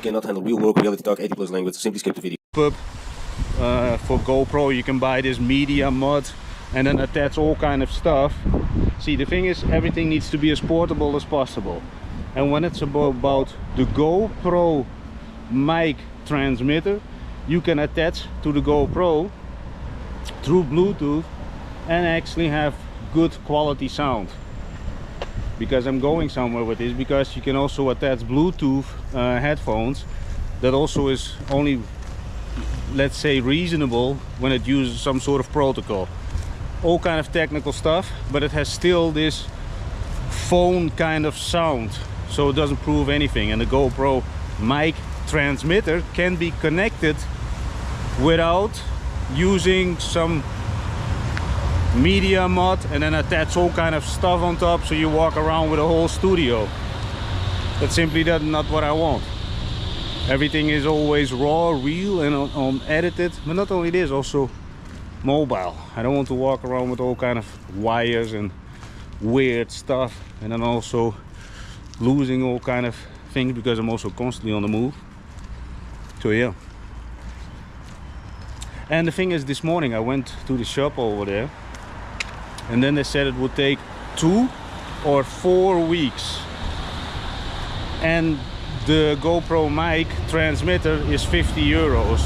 cannot handle real work, reality talk, 80+ language, simply skip the video. For GoPro you can buy this media mod and then attach all kind of stuff. See, the thing is, everything needs to be as portable as possible. And when it's about the GoPro mic transmitter, you can attach to the GoPro through Bluetooth and actually have good quality sound. Because I'm going somewhere with this, because you can also attach Bluetooth headphones that also is only, let's say, reasonable when it uses some sort of protocol. All kind of technical stuff, but it has still this phone kind of sound, so it doesn't prove anything. And the GoPro mic transmitter can be connected without using some media mod and then attach all kind of stuff on top, so you walk around with a whole studio. That's simply not what I want. Everything is always raw, real and unedited, but not only this, also mobile. I don't want to walk around with all kind of wires and weird stuff, and then also losing all kind of things, because I'm also constantly on the move. So yeah. And the thing is, this morning I went to the shop over there, and then they said it would take 2 or 4 weeks, and the GoPro mic transmitter is 50 euros.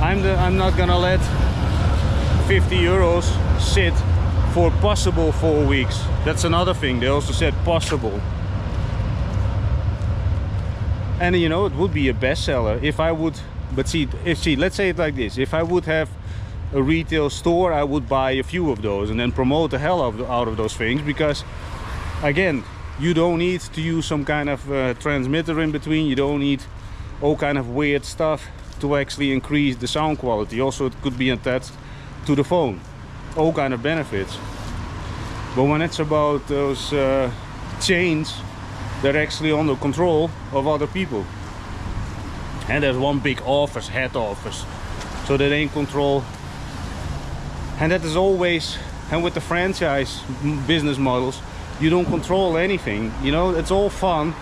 I'm not gonna let 50 euros sit for possible 4 weeks. That's another thing, they also said possible. And you know, it would be a bestseller if I would, but see, let's say it like this: if I would have a retail store, I would buy a few of those and then promote the hell out of those things, because again, you don't need to use some kind of transmitter in between. You don't need all kind of weird stuff to actually increase the sound quality. Also, it could be attached to the phone. All kind of benefits. But when it's about those chains, they're actually under control of other people. And there's one big office, head office, so they're in control. And that is always, and with the franchise business models, you don't control anything, you know, it's all fun.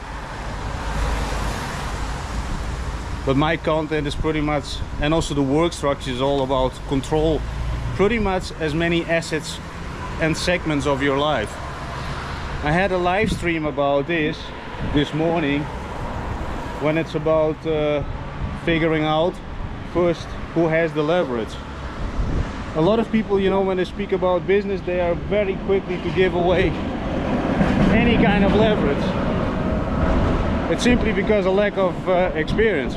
But my content is pretty much, and also the work structure is all about control pretty much as many assets and segments of your life. I had a live stream about this morning, when it's about figuring out first who has the leverage. A lot of people, you know, when they speak about business, they are very quickly to give away any kind of leverage. It's simply because of lack of experience.